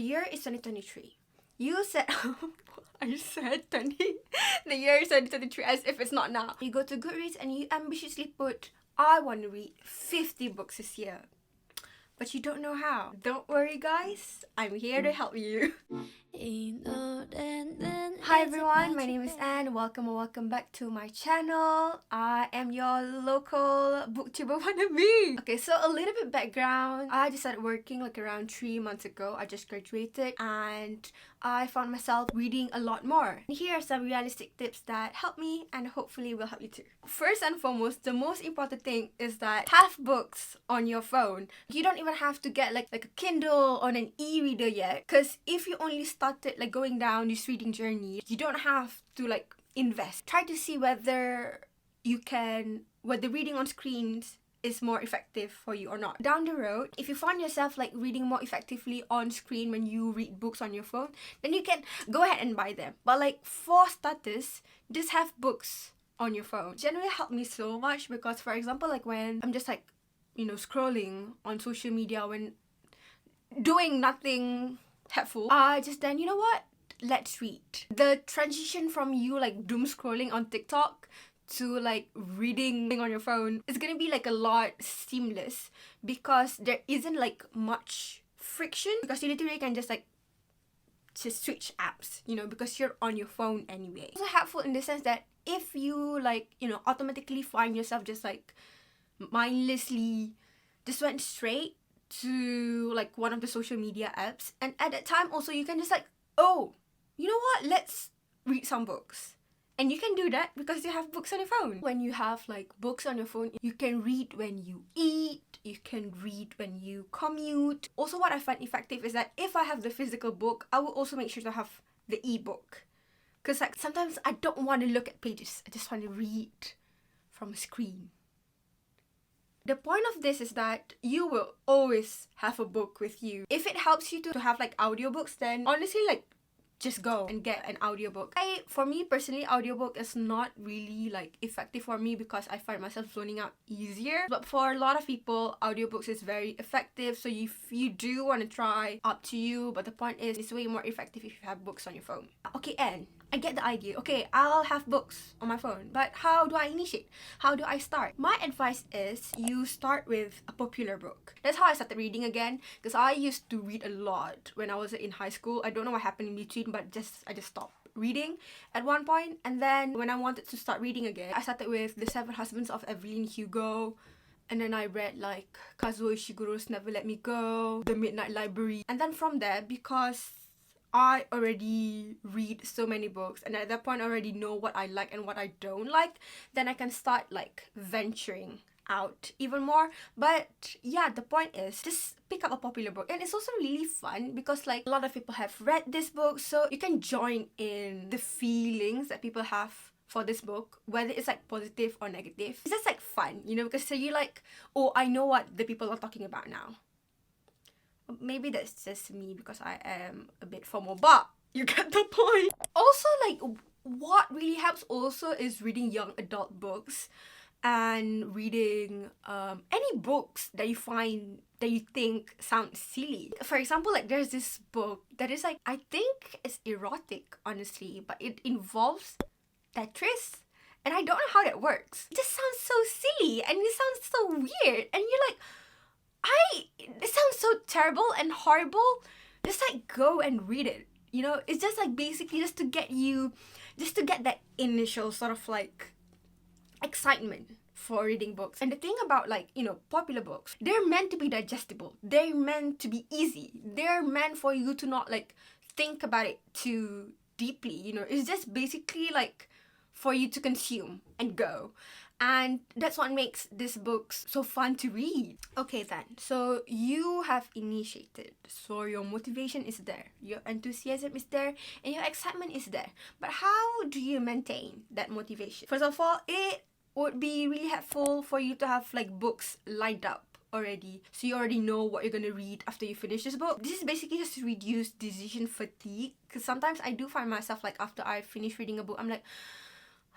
The year is 2023. You said, I said 20. The year is 2023 as if it's not now. You go to Goodreads and you ambitiously put, I want to read 50 books this year. But you don't know how. Don't worry guys, I'm here to help you. Hi everyone, my name is Anne. Welcome back to my channel. I am your local booktuber wannabe. Okay, so a little bit background. I just started working like around 3 months ago. I just graduated and I found myself reading a lot more. Here are some realistic tips that help me and hopefully will help you too. First and foremost, the most important thing is that have books on your phone. You don't even have to get like a Kindle or an e-reader yet, because if you only started like going down this reading journey, you don't have to like invest. Try to see whether reading on screens is more effective for you or not. Down the road, if you find yourself like reading more effectively on screen when you read books on your phone, then you can go ahead and buy them. But like for starters, just have books on your phone. Generally helped me so much because, for example, like when I'm just like, scrolling on social media when doing nothing helpful, I just then, you know what? Let's read. The transition from you like doom scrolling on TikTok to like reading on your phone is gonna be like a lot seamless because there isn't like much friction, because you literally can just switch apps, because you're on your phone anyway. It's also helpful in the sense that if you automatically find yourself just like mindlessly just went straight to like one of the social media apps, and at that time also you can just like, oh, you know what, let's read some books. And you can do that because you have books on your phone. When you have like books on your phone, you can read when you eat, you can read when you commute. Also, what I find effective is that if I have the physical book, I will also make sure to have the ebook. Because like sometimes I don't want to look at pages, I just want to read from a screen. The point of this is that you will always have a book with you. If it helps you to have like audiobooks, then honestly like just go and get an audiobook. For me personally, audiobook is not really like effective for me because I find myself zoning out easier. But for a lot of people, audiobooks is very effective. So if you do want to try, up to you. But the point is, it's way more effective if you have books on your phone. Okay, and I get the idea. Okay, I'll have books on my phone, but how do I initiate? How do I start? My advice is you start with a popular book. That's how I started reading again, because I used to read a lot when I was in high school. I don't know what happened in between, but I just stopped reading at one point. And then when I wanted to start reading again, I started with The Seven Husbands of Evelyn Hugo. And then I read like Kazuo Ishiguro's Never Let Me Go, The Midnight Library. And then from there, because I already read so many books and at that point I already know what I like and what I don't like, then I can start like venturing out even more. But yeah, the point is just pick up a popular book. And it's also really fun because like a lot of people have read this book, so you can join in the feelings that people have for this book, whether it's like positive or negative. It's just like fun, because so you like, oh, I know what the people are talking about now. Maybe that's just me because I am a bit FOMO, but you get the point. Also, like, what really helps also is reading young adult books and reading any books that you find that you think sound silly. For example, like there's this book that is like, I think it's erotic, honestly, but it involves Tetris. And I don't know how that works. It just sounds so silly and it sounds so weird. And you're like, it sounds so terrible and horrible. Just like go and read it. It's just like basically just to get that initial sort of like excitement for reading books. And the thing about like, popular books, they're meant to be digestible. They're meant to be easy. They're meant for you to not like think about it too deeply. It's just basically like for you to consume and go. And that's what makes these books so fun to read. Okay then, so you have initiated. So your motivation is there, your enthusiasm is there, and your excitement is there. But how do you maintain that motivation? First of all, it would be really helpful for you to have like books lined up already, so you already know what you're gonna read after you finish this book. This is basically just to reduce decision fatigue, because sometimes I do find myself like after I finish reading a book, I'm like,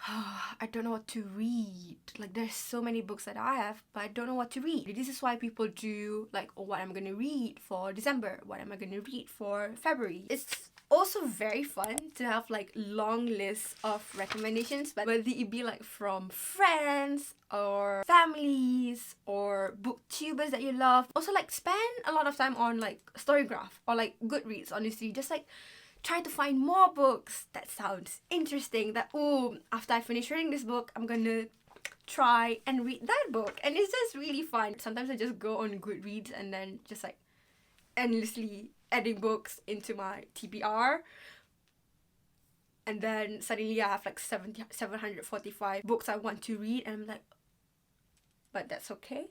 I don't know what to read. Like, there's so many books that I have, but I don't know what to read. This is why people do like, oh, what am I gonna read for December? What am I gonna read for February? It's also very fun to have like long lists of recommendations, but whether it be like from friends or families or booktubers that you love. Also, like, spend a lot of time on like Storygraph or like Goodreads, honestly. Just like try to find more books that sounds interesting, that, oh, after I finish reading this book, I'm gonna try and read that book. And it's just really fun. Sometimes I just go on Goodreads and then just like endlessly adding books into my TBR, and then suddenly I have like 745 books I want to read, and I'm like, but that's okay.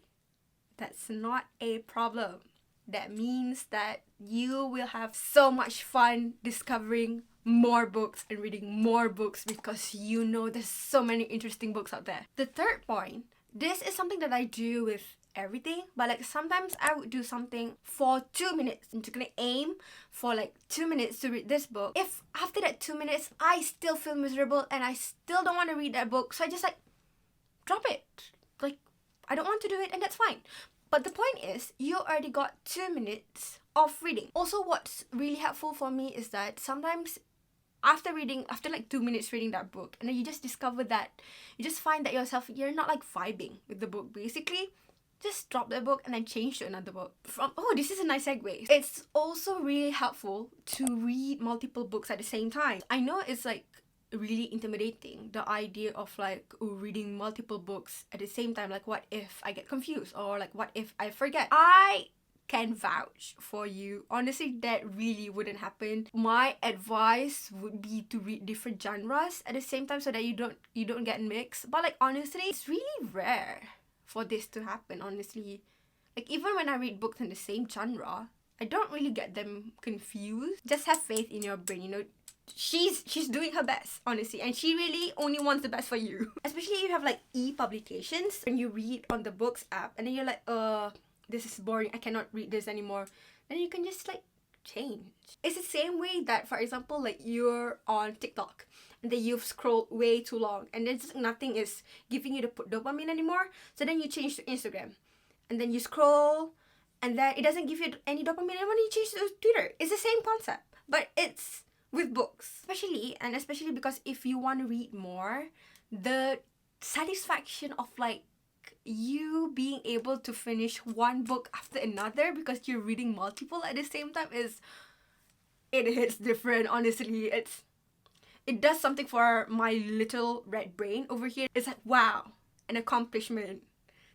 That's not a problem. That means that you will have so much fun discovering more books and reading more books because you know there's so many interesting books out there. The third point, this is something that I do with everything, but like sometimes I would do something for 2 minutes. I'm just gonna aim for like 2 minutes to read this book. If after that 2 minutes I still feel miserable and I still don't want to read that book, so I just like drop it. Like, I don't want to do it, and that's fine. But the point is, you already got 2 minutes of reading. Also, what's really helpful for me is that sometimes after like 2 minutes reading that book, and then you just discover that, you just find that you're not like vibing with the book, basically. Just drop the book and then change to another book. This is a nice segue. It's also really helpful to read multiple books at the same time. I know it's like really intimidating, the idea of like reading multiple books at the same time. Like, what if I get confused, or like what if I forget? I can vouch for you, honestly, that really wouldn't happen. My advice would be to read different genres at the same time so that you don't get mixed. But like, honestly, it's really rare for this to happen, honestly. Like, even when I read books in the same genre, I don't really get them confused. Just have faith in your brain, you know. She's doing her best, honestly, and she really only wants the best for you. Especially if you have like e-publications, when you read on the books app and then you're like, this is boring, I cannot read this anymore, then you can just like change. It's the same way that, for example, like you're on TikTok and then you've scrolled way too long and then just nothing is giving you the dopamine anymore, so then you change to Instagram and then you scroll and then it doesn't give you any dopamine, and when you change to Twitter, it's the same concept, but it's with books. Especially because if you want to read more, the satisfaction of like you being able to finish one book after another because you're reading multiple at the same time it hits different, honestly. It does something for my little red brain over here. It's like, wow, an accomplishment,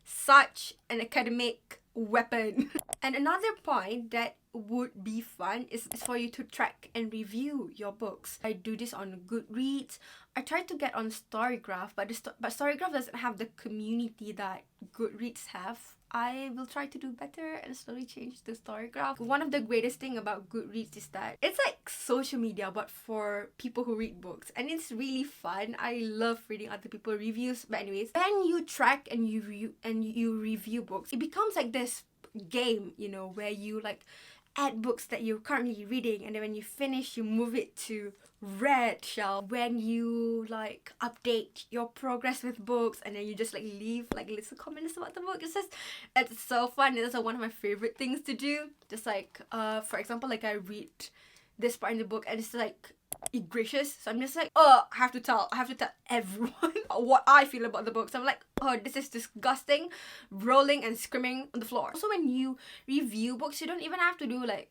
such an academic weapon. And another point that would be fun is for you to track and review your books. I do this on Goodreads. I tried to get on Storygraph, but Storygraph doesn't have the community that Goodreads have. I will try to do better and slowly change to Storygraph. One of the greatest thing about Goodreads is that it's like social media but for people who read books, and it's really fun. I love reading other people's reviews. But anyways, when you track and you review books, it becomes like this game, you know, where you like add books that you're currently reading, and then when you finish, you move it to red shelf. When you like update your progress with books, and then you just like leave like little comments about the book. It's so fun. It's one of my favorite things to do. Just like for example, like I read this part in the book and it's like egregious, so I'm just like, I have to tell everyone what I feel about the book. So I'm like, this is disgusting, rolling and screaming on the floor. Also, when you review books, you don't even have to do like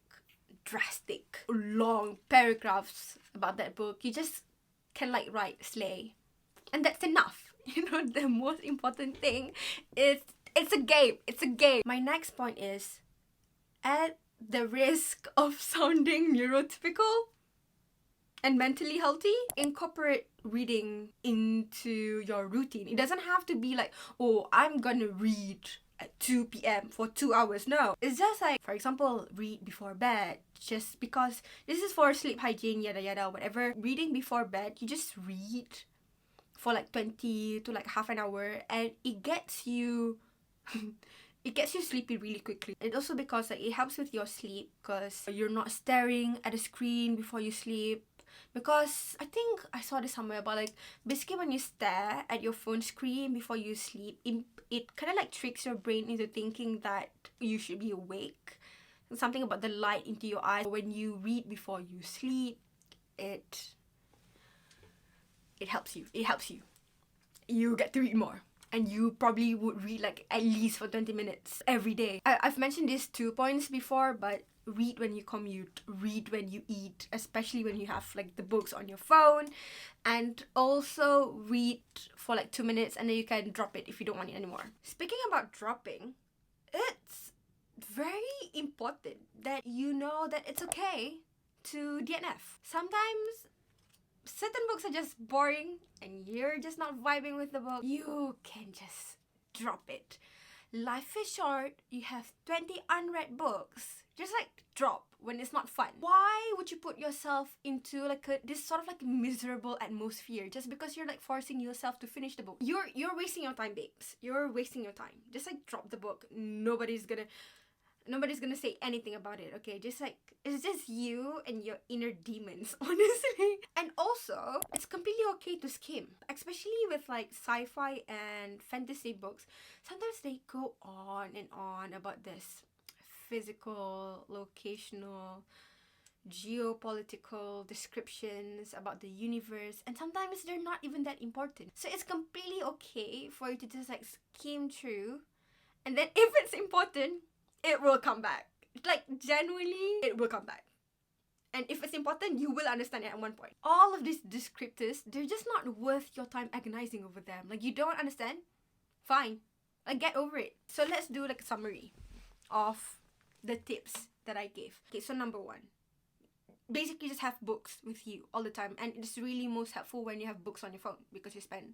drastic long paragraphs about that book. You just can like write slay, and that's enough. You know, the most important thing is it's a game. My next point is, at the risk of sounding neurotypical and mentally healthy, incorporate reading into your routine. It doesn't have to be like, I'm gonna read at 2 p.m. for 2 hours. No, it's just like, for example, read before bed, just because this is for sleep hygiene, yada yada, whatever. Reading before bed, you just read for like 20 to like half an hour, and it gets you sleepy really quickly. And also because like it helps with your sleep, because you're not staring at a screen before you sleep. Because I think I saw this somewhere about like basically when you stare at your phone screen before you sleep, it kind of like tricks your brain into thinking that you should be awake. Something about the light into your eyes. When you read before you sleep, it helps you. It helps you. You get to read more. And you probably would read like at least for 20 minutes every day. I've mentioned these 2 points before, but read when you commute, read when you eat, especially when you have like the books on your phone, and also read for like 2 minutes and then you can drop it if you don't want it anymore. Speaking about dropping, it's very important that you know that it's okay to DNF. Sometimes certain books are just boring and you're just not vibing with the book. You can just drop it. Life is short. You have 20 unread books. Just like drop when it's not fun. Why would you put yourself into like this sort of like miserable atmosphere just because you're like forcing yourself to finish the book? You're wasting your time, babes. You're wasting your time. Just like drop the book. Nobody's gonna say anything about it, okay? Just like, it's just you and your inner demons, honestly. And also, it's completely okay to skim, especially with like sci-fi and fantasy books. Sometimes they go on and on about this physical, locational, geopolitical descriptions about the universe, and sometimes they're not even that important. So it's completely okay for you to just like skim through, and then if it's important, it will come back. Like, genuinely, it will come back. And if it's important, you will understand it at one point. All of these descriptors, they're just not worth your time agonizing over them. Like, you don't understand? Fine. Like, get over it. So let's do like a summary of the tips that I gave. Okay, so number 1. Basically, just have books with you all the time. And it's really most helpful when you have books on your phone because you spend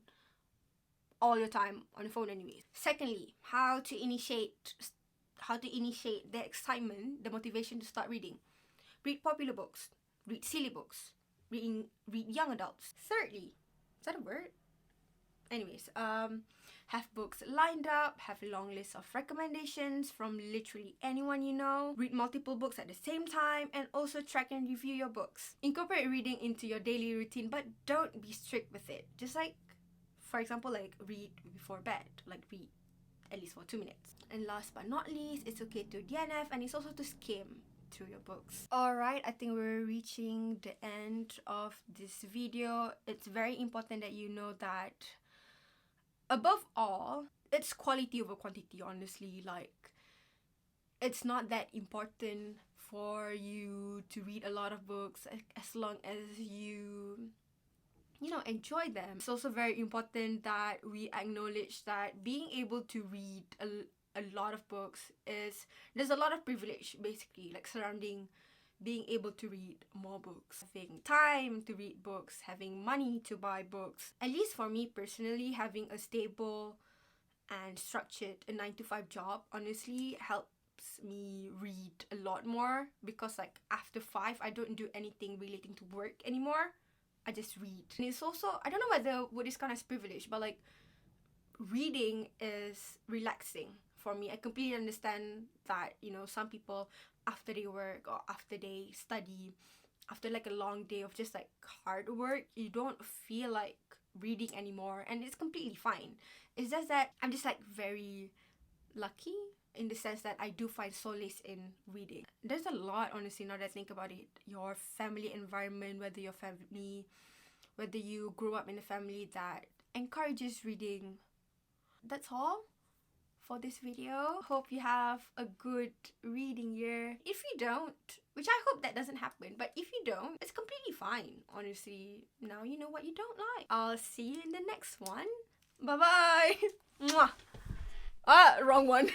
all your time on your phone anyways. Secondly, how to initiate the excitement, the motivation to start reading. Read popular books. Read silly books. Read young adults. Thirdly, is that a word? Anyways, have books lined up. Have a long list of recommendations from literally anyone you know. Read multiple books at the same time, and also track and review your books. Incorporate reading into your daily routine, but don't be strict with it. Just like, for example, like read before bed. Like read at least for 2 minutes. And last but not least, it's okay to DNF, and it's also to skim through your books. Alright, I think we're reaching the end of this video. It's very important that you know that above all, it's quality over quantity, honestly. Like, it's not that important for you to read a lot of books as long as you enjoy them. It's also very important that we acknowledge that being able to read a lot of books there's a lot of privilege basically like surrounding being able to read more books. Having time to read books, having money to buy books. At least for me personally, having a stable and structured 9-to-5 job honestly helps me read a lot more, because like after 5 I don't do anything relating to work anymore. I just read. And it's also, I don't know whether would this count as privilege, but like reading is relaxing for me. I completely understand that, some people after they work or after they study, after like a long day of just like hard work, you don't feel like reading anymore, and it's completely fine. It's just that I'm just like very lucky in the sense that I do find solace in reading. There's a lot, honestly, now that I think about it. Your family environment, whether you grew up in a family that encourages reading. That's all for this video. Hope you have a good reading year. If you don't, which I hope that doesn't happen, but if you don't, it's completely fine, honestly. Now you know what you don't like. I'll see you in the next one. Bye bye. Mwah. Wrong one.